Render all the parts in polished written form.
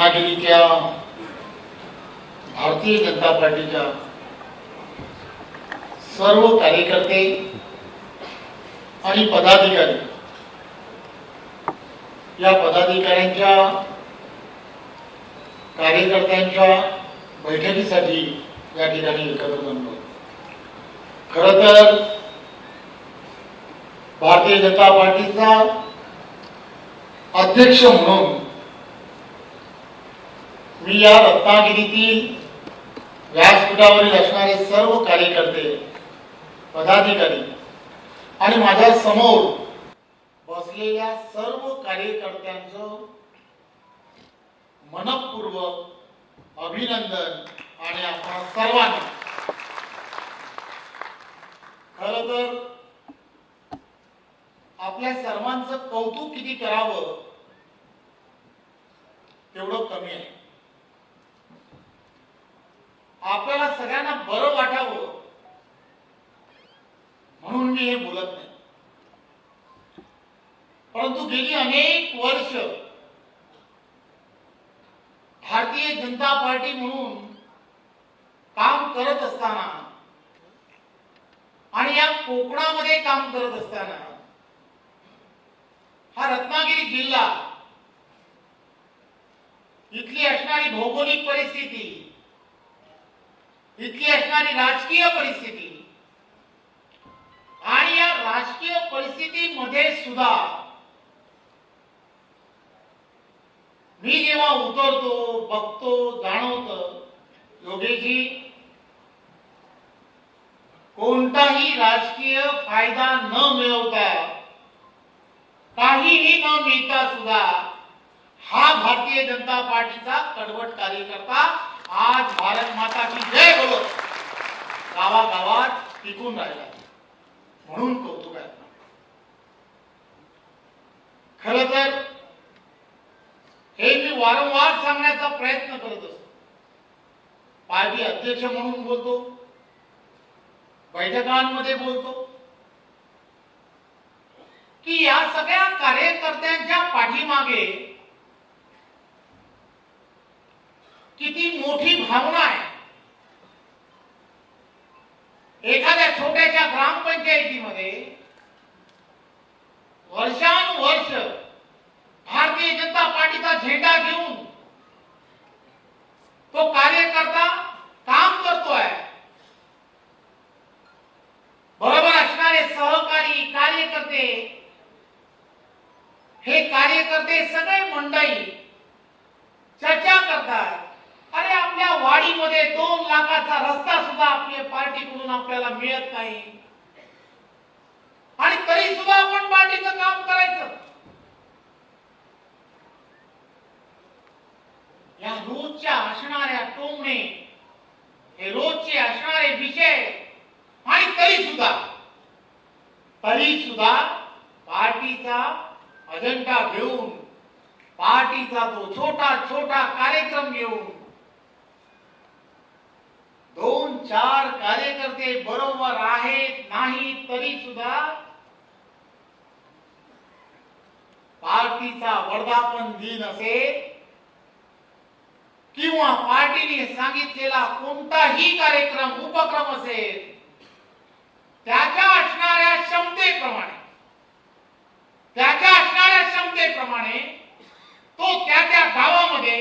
रत्नागिरीच्या भारतीय जनता पार्टीच्या सर्व कार्यकर्ते आणि पदाधिकारी या पदाधिकाऱ्यांच्या कार्यकर्त्यांच्या बैठकीसाठी या ठिकाणी एकत्र जमलो। खरं तर भारतीय जनता पार्टीचा अध्यक्ष म्हणून मी या रत्नागिरीतील व्यासपीठावरील असणारे सर्व कार्यकर्ते पदाधिकारी आणि माझ्या समोर बसलेल्या सर्व कार्यकर्त्यांचं मनपूर्वक अभिनंदन आणि आपण सर्वांना खरं तर आपल्या सर्वांचं कौतुक किती करावं तेवढं कमी आहे। आपल्याला सगळ्यांना बरं वाटावं म्हणून मी हे बोलत नाही, परंतु गेली अनेक वर्ष भारतीय जनता पार्टी म्हणून काम करत असताना आणि या कोकणामध्ये काम करत असताना हा रत्नागिरी जिल्हा इथली असणारी भौगोलिक परिस्थिती, इथली असणारी राजकीय परिस्थिती आणि या राजकीय परिस्थितीमध्ये सुद्धा मी जेव्हा उतरतो, बघतो, जाणवतो, योगेशजी कोणताही राजकीय फायदा न मिळवता, काहीही न मिळता सुद्धा हा भारतीय जनता पार्टीचा कडवट कार्यकर्ता आज भारत माता की जय बोलत गावागावात टिकून राहिला, म्हणून कौतुक आहे। खरं तर हे मी वारंवार सांगण्याचा प्रयत्न करत असतो। पार्टी अध्यक्ष म्हणून बोलतो, बैठकांमध्ये बोलतो की या सगळ्या कार्यकर्त्यांच्या पाठीमागे किती मोठी भावना आहे। एखाद्या छोट्याशा ग्रामपंचायतीमध्ये वर्षानुवर्ष भारतीय जनता पार्टीचा झेंडा घेऊन तो कार्यकर्ता काम करतोय। बरोबर असणारे सहकारी कार्यकर्ते, हे कार्यकर्ते सगळे मंडळी चर्चा करतात, अरे आपल्या वाडीमध्ये 2 लाखाचा रस्ता सुद्धा आपल्या पार्टीकडून आपल्याला मिळत नाही आणि तरी सुद्धा आपण पार्टीचं काम करायचं। या रोजच्या असणाऱ्या टोमणे, हे रोजचे असणारे विषय आणि तरी सुद्धा पार्टीचा अजेंडा घेऊन, पार्टीचा तो छोटा छोटा कार्यक्रम घेऊन 2-4 कार्यकर्ते बरोबर आहेत नाही तरी सुद्धा पार्टीचा वर्धापन दिन असेल किंवा पार्टीने सांगितलेला कोणताही कार्यक्रम उपक्रम असेल, त्याच्या असणाऱ्या क्षमतेप्रमाणे तो त्या गावामध्ये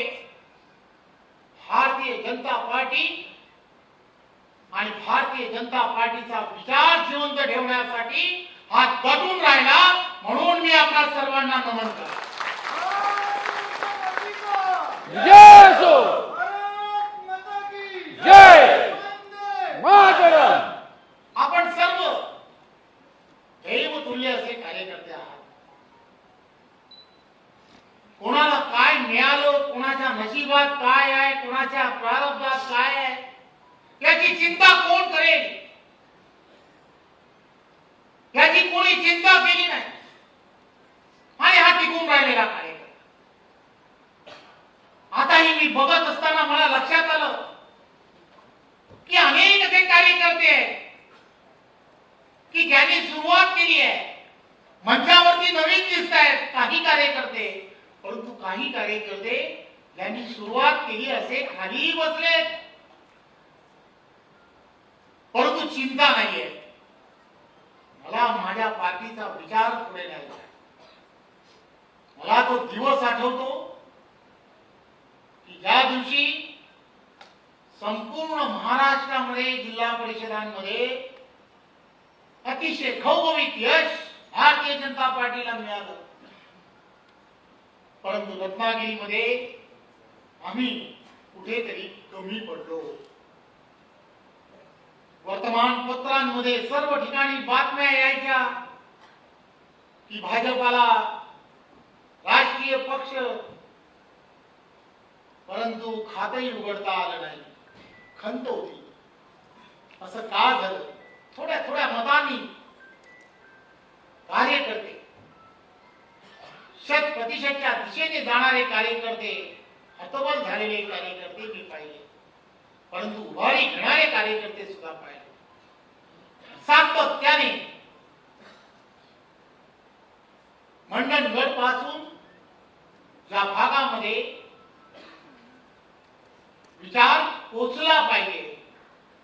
भारतीय जनता पार्टी आणि भारतीय जनता पार्टीचा विचार जिवंत ठेवण्यासाठी हात दटून राहिला, म्हणून मी आपल्या सर्वांना नमन करतो। जय असो, जय मातरम। आपण सर्व देवतुल्य असे कार्यकर्ते आहात। कोणाला काय मिळालं, कोणाच्या नशिबात काय आहे, कोणाच्या प्रारब्धात काय आहे, याची चिंता कोण करेल, याची कोणी चिंता केली नाही आणि हा टिकून राहिलेला कार्यकर्ता। आताही मी बघत असताना मला लक्षात आलं की अनेक असे कार्यकर्ते आहेत की ज्यांनी सुरुवात केली आहे, मंचावरती नवीन दिसत आहेत काही कार्यकर्ते, परंतु काही कार्यकर्ते ज्यांनी सुरुवात केली असे खाली बसलेत, परंतु चिंता नाहीये. मला माझ्या पार्टीचा विचार पुढे न्यायचा आहे. मला तो दिवस आठवतो की ज्या दिवशी संपूर्ण महाराष्ट्रामध्ये जिल्हा परिषदांमध्ये अतिशय घवघवीत यश भारतीय जनता पार्टीला मिळालं, परंतु रत्नागिरीमध्ये आम्ही कुठेतरी कमी पडलो. वर्तमानपत्रांमध्ये सर्व ठिकाणी बातम्या यायच्या की भाजपाला राष्ट्रीय पक्ष, परंतु खातही उघडता आलं नाही. खंत होती. असं का झालं? थोड्या थोड्या मतांनी कार्यकर्ते, 100% दिशेने जाणारे कार्यकर्ते, हतबल झालेले कार्यकर्ते मी पाहिले, परंतु उभारी घेणारे कार्यकर्ते सुद्धा पाहिले. सातत्याने मंडणगड पासून ज्या भागामध्ये विचार पोचला पाहिजे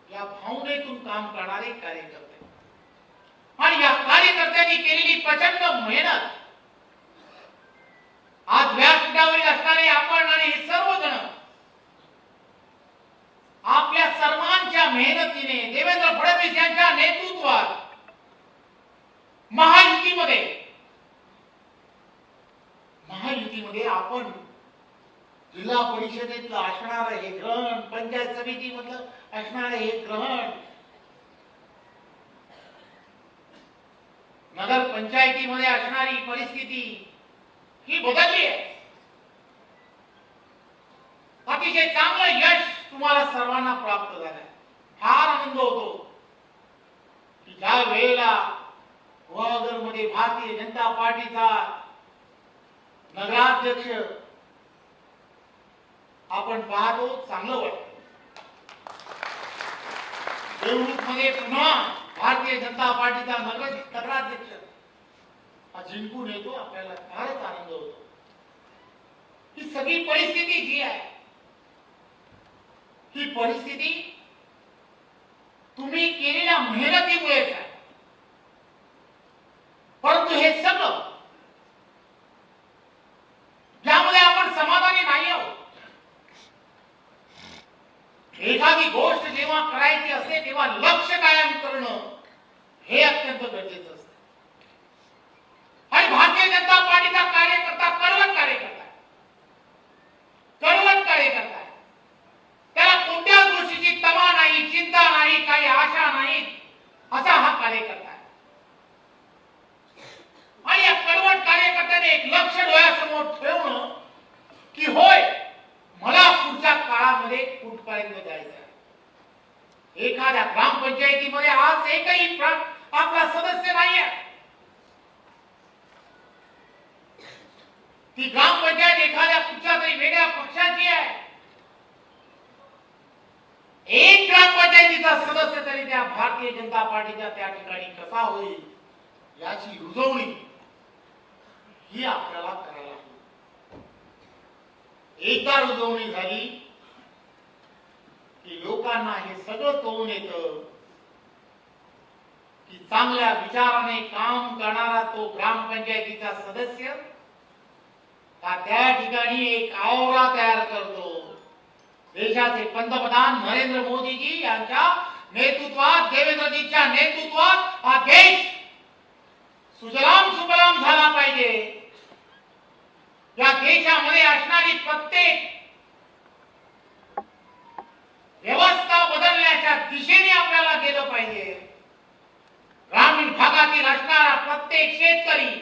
या भावनेतून काम करणारे कार्यकर्ते आणि या कार्यकर्त्यांनी केलेली प्रचंड मेहनत आज व्यासपीठावरील असणारे आपण आणि हे सर्वजण आपल्या सर्वांच्या मेहनतीने देवेंद्र फडणवीस यांच्या नेतृत्वात महायुतीमध्ये आपण जिल्हा परिषदेतलं असणार हे ग्रहण, पंचायत समितीमधलं असणार हे ग्रहण, नगर पंचायतीमध्ये असणारी परिस्थिती ही बदलली आहे. अतिशय चांगलं यश तुम्हाला सर्वांना प्राप्त झालंय. फार आनंद होतो की ज्या वेळेला गुहागरमध्ये भारतीय जनता पार्टीचा नगराध्यक्ष आपण पाहतो, चांगलं वाटतं. देवरूखमध्ये पुन्हा भारतीय जनता पार्टीचा नगराध्यक्ष हा जिंकून येतो, आपल्याला फारच आनंद होतो. ही सगळी परिस्थिती जी आहे, ही परिस्थिती तुम्ही केलेल्या मेहनतीमुळेच आहे. परंतु हे सगळं ज्यामध्ये आपण समाधानी नाही आहोत. एखादी गोष्ट जेव्हा करायची असते तेव्हा लक्ष कायम करणं हे अत्यंत गरजेचं असतं. आणि भारतीय जनता पार्टीचा कार्यकर्ता कडवट कार्यकर्ता आहे. त्याला कोणत्याच गोष्टीची तमा नाही, चिंता नाही, काही आशा नाही, असा हा कार्यकर्ता आहे. आणि या कडवट कार्यकर्त्याने एक लक्ष डोळ्यासमोर ठेवणं की होय, मला पुढच्या काळामध्ये कुठपर्यंत जायचं आहे. एखाद्या ग्रामपंचायतीमध्ये आज एकही आपला सदस्य नाही आहे. ती ग्रामपंचायत एखाद्या कुठच्या तरी वेगळ्या पक्षाची आहे. एक ग्रामपंचायतीचा सदस्य तरी त्या भारतीय जनता पार्टीच्या त्या ठिकाणी कसा होईल याची रुजवणी ही आपल्याला करायला हवी. एकदा रुजवणी झाली की लोकांना हे सगळं कळून येतं की चांगल्या विचाराने काम करणारा तो ग्रामपंचायतीचा सदस्य त्या ठिकाणी एक आवरा तयार करतो. देशाचे पंतप्रधान नरेंद्र मोदीजी यांच्या नेतृत्वात, देवेंद्रजींच्या नेतृत्वात हा देश सुजलाम सुफलाम झाला पाहिजे. या देशामध्ये असणारी प्रत्येक व्यवस्था बदलण्याच्या दिशेने आपल्याला गेलं पाहिजे. ग्रामीण भागातील असणारा प्रत्येक शेतकरी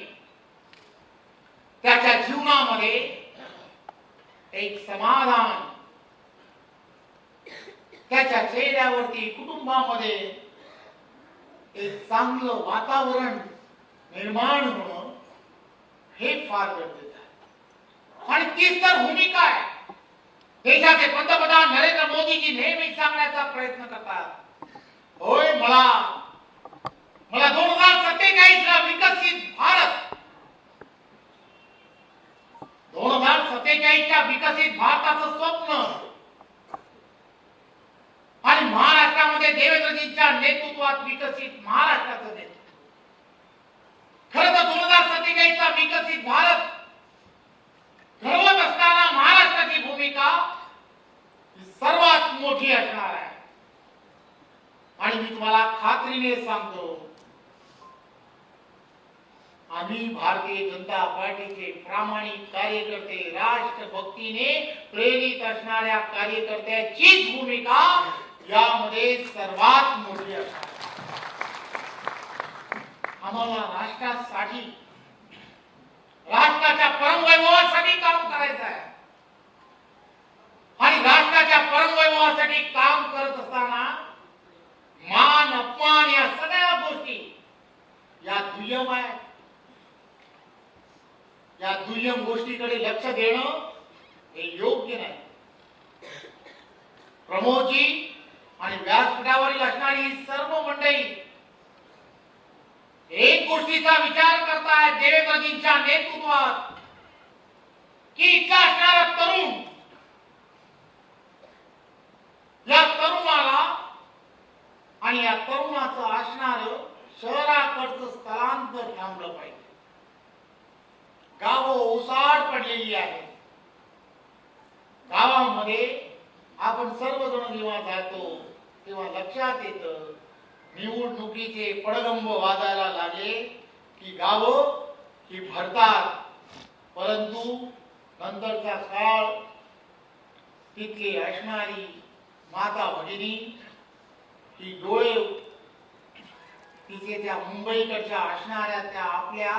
त्याच्या जीवनामध्ये एक समाधान, त्याच्या चेहऱ्यावरती कुटुंबामध्ये एक चांगलं वातावरण निर्माण होणं हे फार गरजेचं आहे. आणि तीच तर भूमिका आहे. देशाचे पंतप्रधान नरेंद्र मोदीजी नेहमी सांगण्याचा प्रयत्न करतात, होय मला 2047 ला विकसित भारत, 2047च्या विकसित भारताचं स्वप्न आणि महाराष्ट्रामध्ये देवेंद्रजींच्या नेतृत्वात विकसित महाराष्ट्राचं नेतृत्व. खरं तर 2047चा विकसित भारत घडवत असताना महाराष्ट्राची भूमिका ही सर्वात मोठी असणार आहे. आणि मी तुम्हाला खात्रीने सांगतो, आम्ही भारतीय जनता पार्टीचे प्रामाणिक कार्यकर्ते, राष्ट्रभक्तीने प्रेरित असणाऱ्या कार्यकर्त्याचीच भूमिका यामध्ये सर्वात मोठी असणार. आम्हाला राष्ट्रासाठी, राष्ट्राच्या परमवैभवासाठी काम करायचं आहे. आणि राष्ट्राच्या परमवैभवासाठी काम करत असताना मान अपमान या सगळ्या गोष्टी या दुय्यम आहेत. या दुय्यम गोष्टीकडे लक्ष देणं हे योग्य नाही. प्रमोदजी आणि व्यासपीठावरील असणारी सर्व मंडळी एक गोष्टीचा विचार करतायत देवेंद्रजींच्या नेतृत्वात, की इथला असणारा तरुण, या तरुणाला आणि या तरुणाचं असणार शहराकडचं स्थलांतर थांबलं पाहिजे. गावं ओसाड पडलेली आहे. गावामध्ये आपण सर्वजण जेव्हा जातो तेव्हा लक्षात येतं, निवडणुकीचे पडगंब वाजायला लागले की गावं ही भरतात, परंतु नंतरचा काळ तिथली असणारी माता भगिनी ही डोळे तिथे त्या मुंबईकडच्या असणाऱ्या त्या आपल्या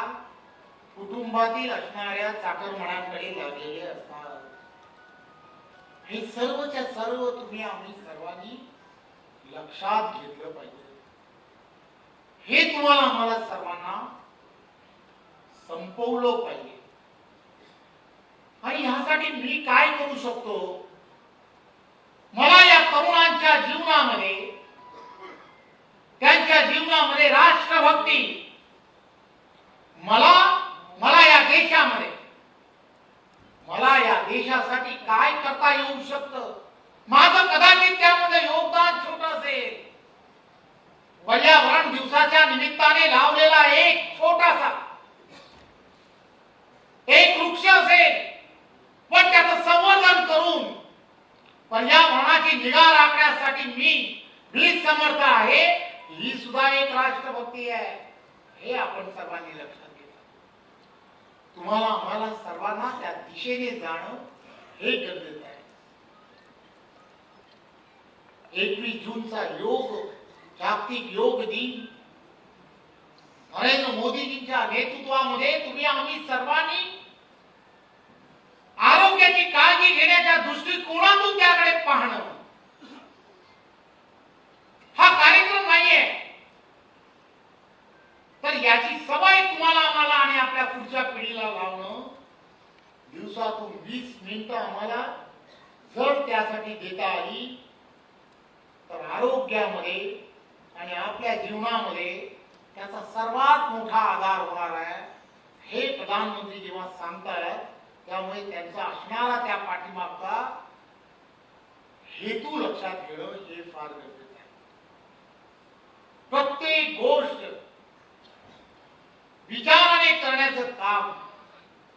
कुटुंबातील असणाऱ्या चाकरमान्यांकडे लागलेले असतात. हे सर्वच्या सर्व तुम्ही आम्ही सर्वांनी लक्षात घेतलं पाहिजे. हे तुम्हाला आम्हाला सर्वांना संपवलं पाहिजे. आणि ह्यासाठी मी काय करू शकतो? मला या तरुणांच्या जीवनामध्ये, त्यांच्या जीवनामध्ये राष्ट्रभक्ती, मला या देशामध्ये, मला या देशासाठी काय करता येऊ शकतं, माझं कदाचित त्यामध्ये योगदान छोटं असेल. पर्यावरण दिवसाच्या निमित्ताने लावलेला एक छोटासा एक वृक्ष असेल, पण त्याचं संवर्धन करून पर्यावरणाची निगा राखण्यासाठी मी समर्थ आहे. ही सुद्धा एक राष्ट्रभक्ती आहे. हे आपण सर्वांनी लक्षात घेतलं. तुम्हाला आम्हाला सर्वांना त्या दिशेने जाणं हे गरजेचं आहे. 21 जूनचा जागतिक योग दिन नरेंद्र मोदीजींच्या नेतृत्वामध्ये तुम्ही आम्ही सर्वांनी आरोग्याची काळजी घेण्याच्या दृष्टिकोनातून त्याकडे पाहणं हा कार्यक्रम नाहीये. तर याची सवय तुम्हाला आम्हाला आणि आपल्या पुढच्या पिढीला लावणं, दिवसातून 20 मिनिटं आम्हाला जर त्यासाठी देता आली तर आरोग्यामध्ये आणि आपल्या जीवनामध्ये त्याचा सर्वात मोठा आधार होणार आहे. हे प्रधानमंत्री जेव्हा सांगतात, त्यामुळे त्यांचा असणारा त्या पाठीमागचा हेतू लक्षात घेणं हे फार गरजेचं आहे. प्रत्येक गोष्ट विचाराने करण्याचं काम,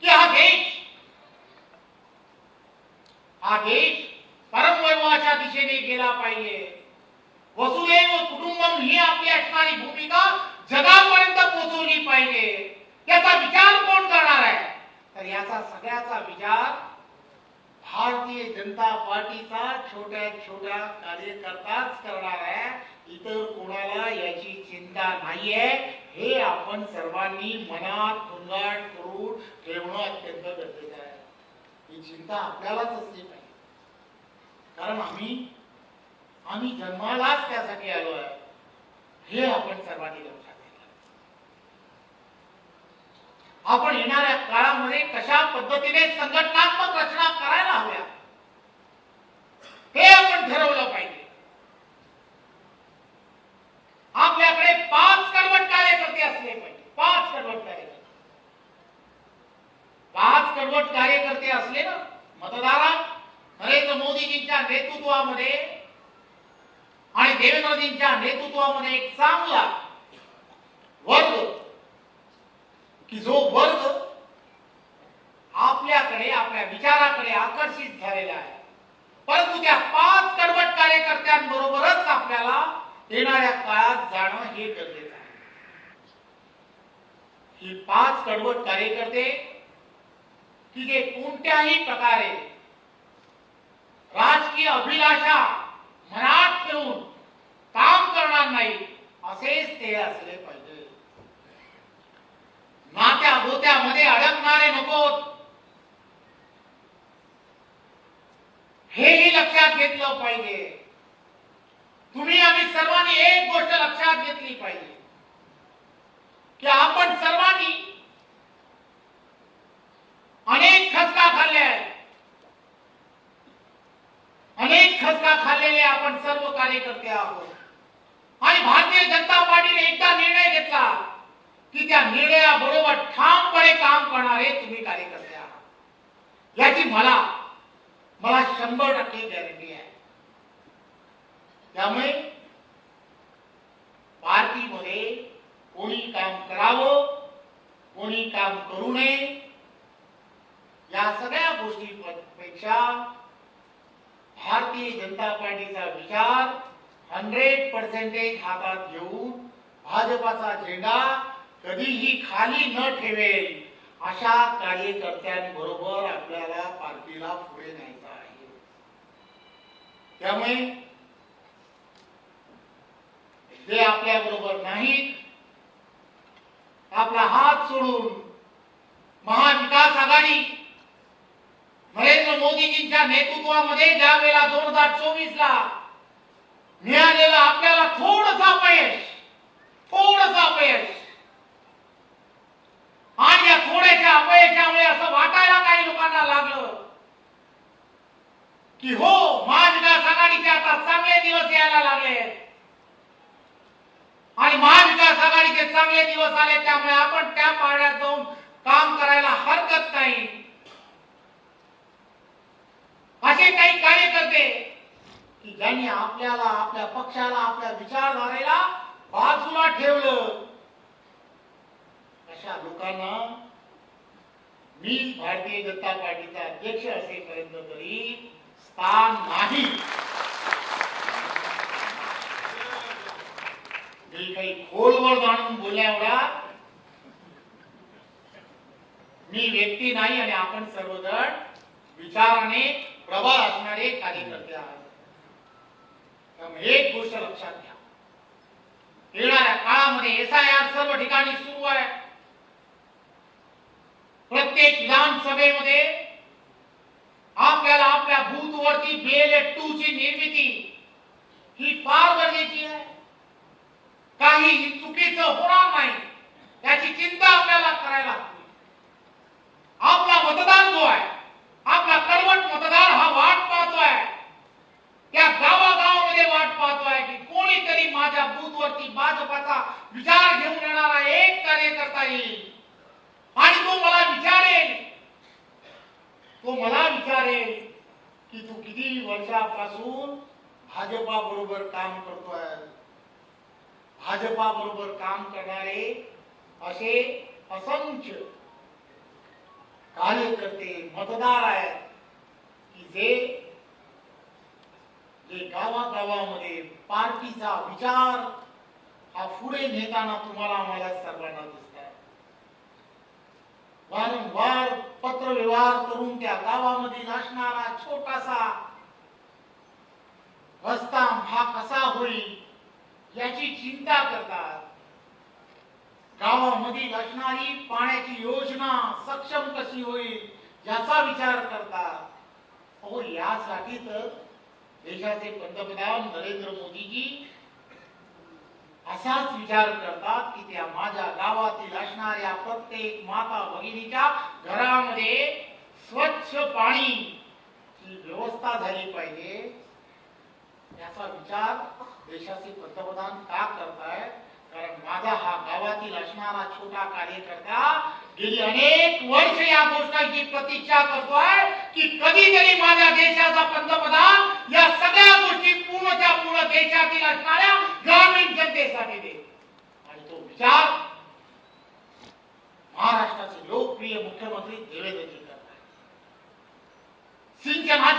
की हा देश परमवैभवाच्या दिशेने गेला पाहिजे. वसुदैव कुटुंबम ही आपली असणारी भूमिका जगापर्यंत पोहोचवली पाहिजे. याचा विचार कोण करणार आहे? तर याचा सगळ्याचा विचार भारतीय जनता पार्टीचा छोट्या छोट्या कार्यकर्ताच करणार आहे. इतर कोणाला याची चिंता नाहीये. हे आपण सर्वांनी मनात भंगाट करून ठेवणं अत्यंत गरजेचं आहे. ही चिंता आपल्यालाच असली पाहिजे, कारण आम्ही जन्मालाच त्यासाठी आलो आहे. हे आपण सर्वांनी लक्षात घेतलं. आपण येणाऱ्या काळामध्ये कशा पद्धतीने संघटनात्मक रचना करायला हव्या हे आपण ठरवलं पाहिजे. आपल्याकडे 5 कडवट कार्यकर्ते असले पाहिजे. 5 कडवट कार्यकर्ते मोदीजींच्या नेतृत्वामध्ये आणि देवेंद्रजींच्या नेतृत्वामध्ये एक चांगला वर्ग, की जो वर्ग आपल्याकडे आपल्या विचाराकडे आकर्षित झालेला आहे. परंतु त्या 5 कडवट कार्यकर्त्यांबरोबरच आपल्याला येणाऱ्या काळात जाणं हे गरजेचं आहे. ही 5 कडवट कार्यकर्ते की जे कोणत्याही प्रकारे राजकीय अभिलाषा मनात ठेवून काम करणार नाही, असेच ते असले पाहिजे. नात्या गोत्यामध्ये अडकणारे नकोत, हेही लक्षात घेतलं पाहिजे. तुम्ही आम्ही सर्वांनी एक गोष्ट लक्षात घेतली पाहिजे की आपण सर्वांनी अनेक खचका खाल्ले आहेत. अनेक खचका खाल्लेले आपण सर्व कार्यकर्ते आहोत. आणि भारतीय जनता पार्टीने एकदा निर्णय घेतला की त्या निर्णयाबरोबर ठामपणे काम करणारे तुम्ही कार्यकर्ते आहात, याची मला 100% गॅरंटी आहे. त्यामुळे पार्टीमध्ये कोणी काम करावं, कोणी काम करू नये, या सगळ्या गोष्टीपेक्षा भारतीय जनता पार्टीचा विचार 100% हातात घेऊन भाजपाचा झेंडा कधीही खाली न ठेवेल अशा कार्यकर्त्यांबरोबर आपल्याला पार्टीला पुढे न्यायचं आहे. त्यामुळे जे आपल्या बरोबर नाहीत, आपला हात सोडून महाविकास आघाडी नरेंद्र मोदीजींच्या नेतृत्वामध्ये ज्या वेळेला 2024 ला मिळालेलं आपल्याला थोडंसं अपयश, आणि या थोड्याशा अपयशामुळे असं वाटायला काही लोकांना लागलं की हो, महाविकास आघाडीचे आता चांगले दिवस यायला लागले आणि महाविकास आघाडीचे चांगले दिवस आले, त्यामुळे आपण त्या पाड्यात जाऊन काम करायला हरकत नाही. असे काही कार्यकर्ते की ज्यांनी आपल्याला, आपल्या पक्षाला, आपल्या विचारधारेला बाजूला ठेवलं, अशा लोकांना मी भारतीय जनता पार्टीचा अध्यक्ष असेपर्यंत तरी स्थान नाही. मी काही खोलवर जाणून बोलण्याएवढा मी व्यक्ती नाही, आणि आपण सर्वजण विचाराने प्रबळ असणारे कार्यकर्ते आहात. त्यामुळे एक गोष्ट लक्षात घ्या, येणाऱ्या काळामध्ये SIR सर्व ठिकाणी सुरू आहे. प्रत्येक विधानसभेमध्ये आपल्याला आपल्या बूथवरती BLA 2 ची निर्मिती ही फार गरजेची आहे. काही चुकीचं होणार नाही याची चिंता आपल्याला करायला हवी. आपला मतदार जो आहे, आपला कडवट मतदार हा वाट पाहतोय, त्या गावागावामध्ये वाट पाहतोय की कोणीतरी माझ्या बूथवरती भाजपाचा विचार घेऊन येणारा एक कार्यकर्ता येईल आणि तो मला विचारेल की तू किती वर्षापासून भाजपा बरोबर काम करतोय. भाजपा बरोबर काम करणारे असे असंख्य कार्यकर्ते, मतदार आहेत की जे गावागावामध्ये पार्टीचा विचार हा पुढे नेताना तुम्हाला आम्हाला सर्वांना दिसत आहे. वारंवार पत्र व्यवहार करून त्या गावामध्ये असणारा छोटासा रस्ता हा कसा होईल याची चिंता करतात. गावामध्ये असणारी पाण्याची योजना सक्षम कशी होईल याचा विचार करतात. अहो, यासाठी तर देशाचे पंतप्रधान नरेंद्र मोदीजी असाच विचार करतात की त्या माझ्या गावातील असणाऱ्या प्रत्येक माता भगिनीच्या घरामध्ये स्वच्छ पाणीची व्यवस्था झाली पाहिजे. याचा विचार देशाचे पंतप्रधान का करतायत? कारण माझा हा गावातील असणारा छोटा कार्यकर्ता गेली अनेक वर्ष या गोष्टीची प्रतीक्षा करतोय की कधीतरी माझ्या देशाचा पंतप्रधान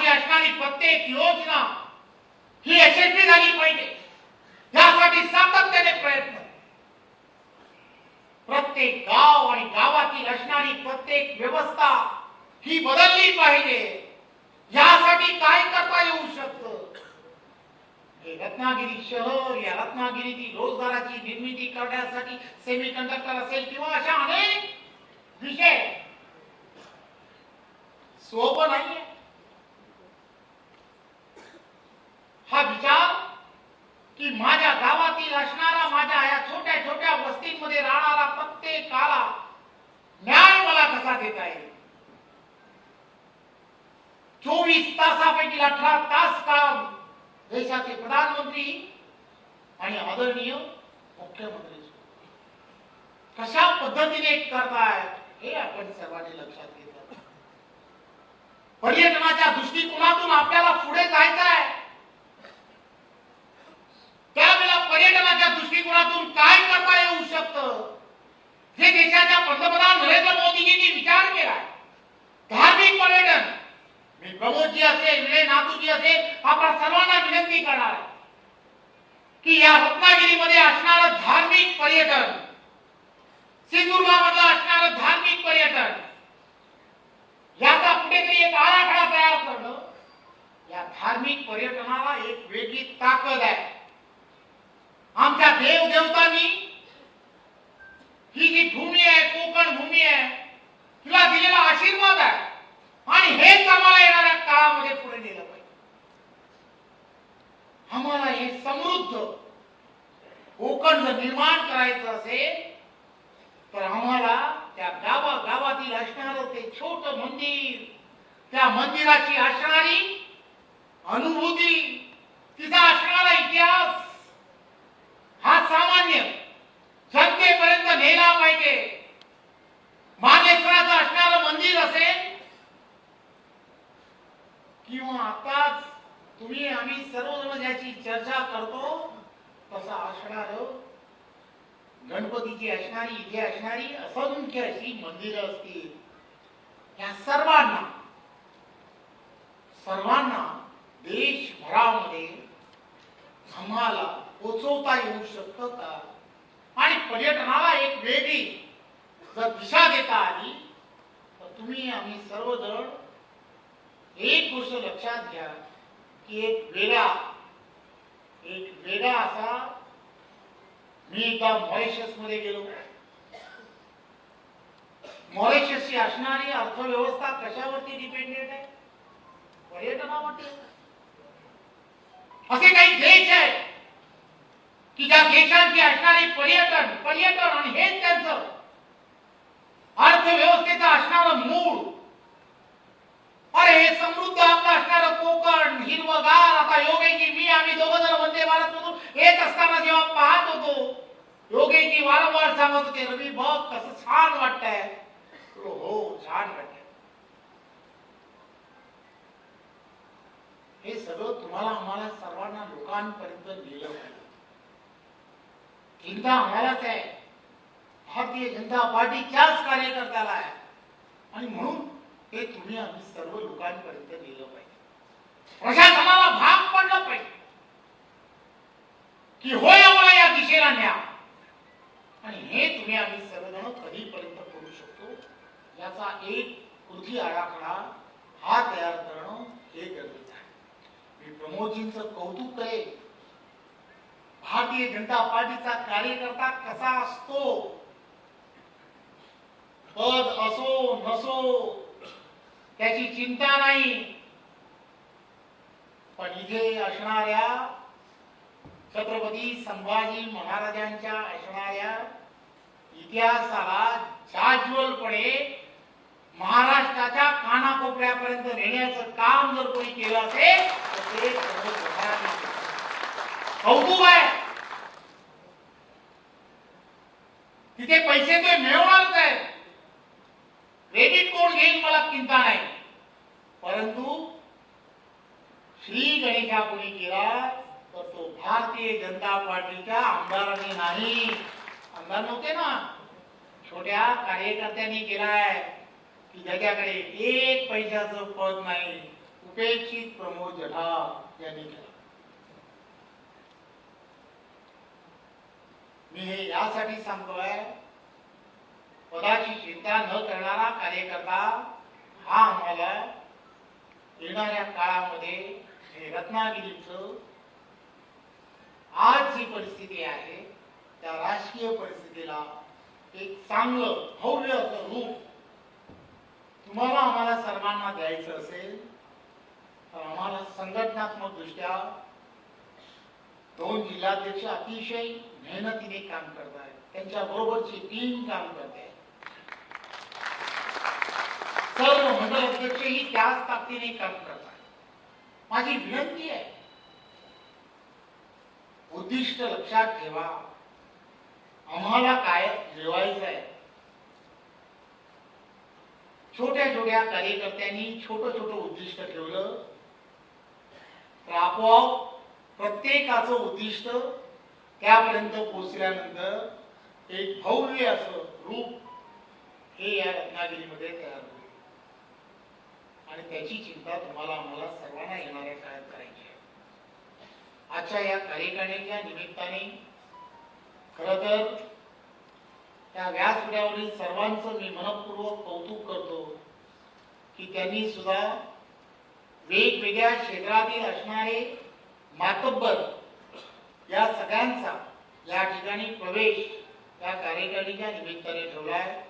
गावाची असणारी प्रत्येक योजना ही यशस्वी झाली पाहिजे, यासाठी सातत्याने प्रयत्न. प्रत्येक गाव आणि गावातील असणारी प्रत्येक व्यवस्था ही बदलली पाहिजे. यासाठी काय करता येऊ शकतं? हे रत्नागिरी शहर, या रत्नागिरीतील रोजगाराची निर्मिती करण्यासाठी सेमीकंडक्टर असेल किंवा अशा अनेक विषय सोपं नाहीये. हा विचार की माझ्या गावातील असणारा, माझ्या या छोट्या छोट्या वस्तीमध्ये राहणारा प्रत्येकाला न्याय मला कसा देता येईल. 24 तासापैकी 18 तास काम देशाचे प्रधानमंत्री आणि आदरणीय मुख्यमंत्री कशा पद्धतीने करतायत हे आपण सर्वांनी लक्षात घेतलं. पर्यटनाच्या दृष्टिकोनातून आपल्याला पुढे जायचं आहे. त्यावेळेला पर्यटनाच्या दृष्टिकोनातून काय करता येऊ शकतं हे देशाच्या पंतप्रधान नरेंद्र मोदीजींनी विचार केला. धार्मिक पर्यटन. मी प्रमोदजी असेल, विनय नातूजी असेल, आपल्या सर्वांना विनंती करणार आहे की या रत्नागिरीमध्ये असणारं धार्मिक पर्यटन, सिंधुदुर्गामधलं असणारं धार्मिक पर्यटन, याचा कुठेतरी एक आराखडा तयार करणं. या धार्मिक पर्यटनाला एक वेगळी ताकद आहे. आमच्या देवदेवतांनी ही जी भूमी आहे, कोकण भूमी आहे, तिला दिलेला आशीर्वाद आहे आणि हेच आम्हाला येणाऱ्या काळामध्ये पुढे नेलं पाहिजे. आम्हाला हे समृद्ध कोकण जर निर्माण करायचं असेल तर आम्हाला त्या गावागावातील असणारं ते छोटं मंदिर, त्या मंदिराची असणारी अनुभूती, तिचा असणारा इतिहास हा सामान्य जनतेपर्यंत नेला पाहिजे. मार्लेश्वराचं असणारं मंदिर असेल किंवा आताच तुम्ही आम्ही सर्वजण ज्याची चर्चा करतो तसा असणार गणपतीची असणारी, इथे असणारी असंख्य अशी मंदिरं असतील. या सर्वांना देशभरामध्ये आम्हाला पोचवता येऊ शकतं का? आणि पर्यटनाला एक वेगळी जर दिशा देता आली तर तुम्ही आम्ही सर्वजण एक गोष्ट लक्षात घ्या की एक वेगळा असा, मी एकदा मॉरिशस मध्ये गेलो. मॉरिशसची असणारी अर्थव्यवस्था कशावरती डिपेंडेंट आहे? पर्यटनावरती. असे काही देश आहेत की ज्या देशांची असणारी पर्यटन आणि हेच त्यांचं अर्थव्यवस्थेचं असणारं मूळ. अरे हे समृद्ध आपलं असणारं कोकण, हिरवगार. आता योगेजी, मी आम्ही दोघं जण वंदे भारत मधून येत असताना जेव्हा पाहत होतो, योगेजी वारंवार सांगत होते, रवी बघ कसं छान वाटतंय. हो छान वाटतंय. हे सगळं तुम्हाला आम्हाला सर्वांना लोकांपर्यंत नेलं पाहिजे. चिंता आम्हालाच आहे, भारतीय जनता पार्टीच्याच कार्यकर्त्याला आहे आणि म्हणून हे तुम्ही आम्ही सर्व लोकांपर्यंत नेलं पाहिजे. प्रशासनाला भाग पडलं पाहिजे की होय आम्हाला या दिशेला न्या. आणि हे तुम्ही आम्ही सर्वजण कधीपर्यंत करू शकतो याचा एक कृती आराखडा हा तयार करणं हे गरजेचं आहे. मी प्रमोदजींचं कौतुक करेन. भारतीय जनता पार्टीचा कार्यकर्ता कसा असतो, पद असो नसो त्याची चिंता नाही, पण इथे असणाऱ्या छत्रपती संभाजी महाराजांच्या असणाऱ्या इतिहासाला जाज्वलपणे महाराष्ट्राच्या कानाकोपऱ्यापर्यंत नेण्याचं काम जर कोणी केलं असेल तर ते कौतुक आहे. तिथे पैसे ते मिळवणारच आहेत. क्रेडिट कोण घेईल मला चिंता नाही, परंतु श्री गणेशा कोणी केला तर तो भारतीय जनता पार्टीच्या आमदारांनी नाही. आमदार नव्हते ना, छोट्या कार्यकर्त्यांनी केलाय की ज्याच्याकडे एक पैशाचं पद नाही, उपेक्षित प्रमोद जठार यांनी केला. मी हे यासाठी सांगतोय, पदाची चिंता न करणारा कार्यकर्ता हा आम्हाला येणाऱ्या काळामध्ये हे रत्नागिरीचं आज जी परिस्थिती आहे त्या राजकीय परिस्थितीला एक चांगलं भव्य असं रूप तुम्हाला आम्हाला सर्वांना द्यायचं असेल तर आम्हाला संघटनात्मक दृष्ट्या 2 जिल्हाध्यक्ष अतिशय मेहनतीने काम करत आहेत, त्यांच्या बरोबरची टीम काम करते, सर्व मंडळ अध्यक्षही त्याच ताकदीने काम करतात. माझी विनंती आहे, उद्दिष्ट लक्षात ठेवा, आम्हाला काय मिळवायचं आहे. छोट्या छोट्या कार्यकर्त्यांनी छोटं छोटं उद्दिष्ट ठेवलं तर आपोआप प्रत्येकाचं उद्दिष्ट त्यापर्यंत पोहोचल्यानंतर एक भव्य असं रूप हे या रत्नागिरीमध्ये तयार होईल आणि त्याची चिंता तुम्हाला आम्हाला सर्वांना येणाऱ्या काळात करायची आहे. आजच्या या कार्यकारिणीच्या निमित्ताने खरं तर त्या व्यासपीठावरील सर्वांचं मी मनपूर्वक कौतुक करतो की त्यांनी सुद्धा वेगवेगळ्या क्षेत्रातील असणारे मातब्बर या सगळ्यांचा या ठिकाणी प्रवेश या कार्यकारिणीच्या निमित्ताने ठेवलाय.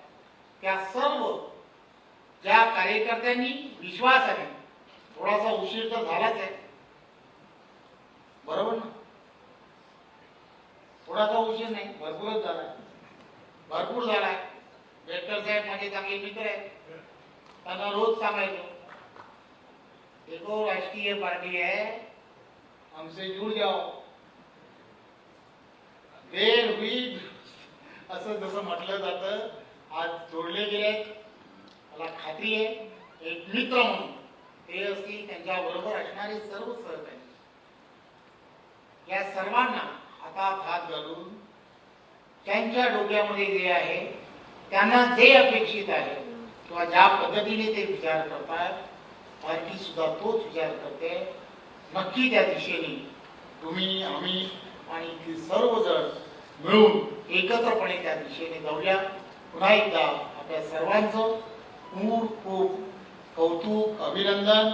त्या सर्व ज्या कार्यकर्त्यांनी विश्वासाने, थोडासा उशीर तर झालाच आहे, बरोबर ना, थोडासा उशीर नाही, भरपूरच झालाय, भरपूर झालाय. बेटकर साहेब माझे चांगले मित्र आहेत, त्यांना रोज सांगायचो देखो राष्ट्रीय पार्टी है, हमसे जुड़ जाओ. देर हुई असं जसं म्हटलं जातं, आज जोडले गेलेत. मला खात्री आहे एक मित्र म्हणून ते असतील, त्यांच्या बरोबर असणारे सर्व सहकारी, या सर्वांना हातात हात घालून त्यांच्या डोक्यामध्ये जे आहे, त्यांना जे अपेक्षित आहे किंवा ज्या पद्धतीने ते विचार करतात, पार्टी सुद्धा तोच विचार करते. नक्की त्या दिशेने तुम्ही, आम्ही आणि ती सर्वजण मिळून एकत्रपणे त्या दिशेने जाऊया. पुन्हा एकदा आपल्या सर्वांचं खूप खूप कौतुक, अभिनंदन.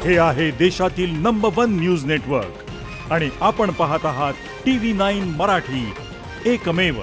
हे आहे देशातील नंबर 1 न्यूज नेटवर्क आणि आपण पाहत आहात TV9 मराठी, एकमेव.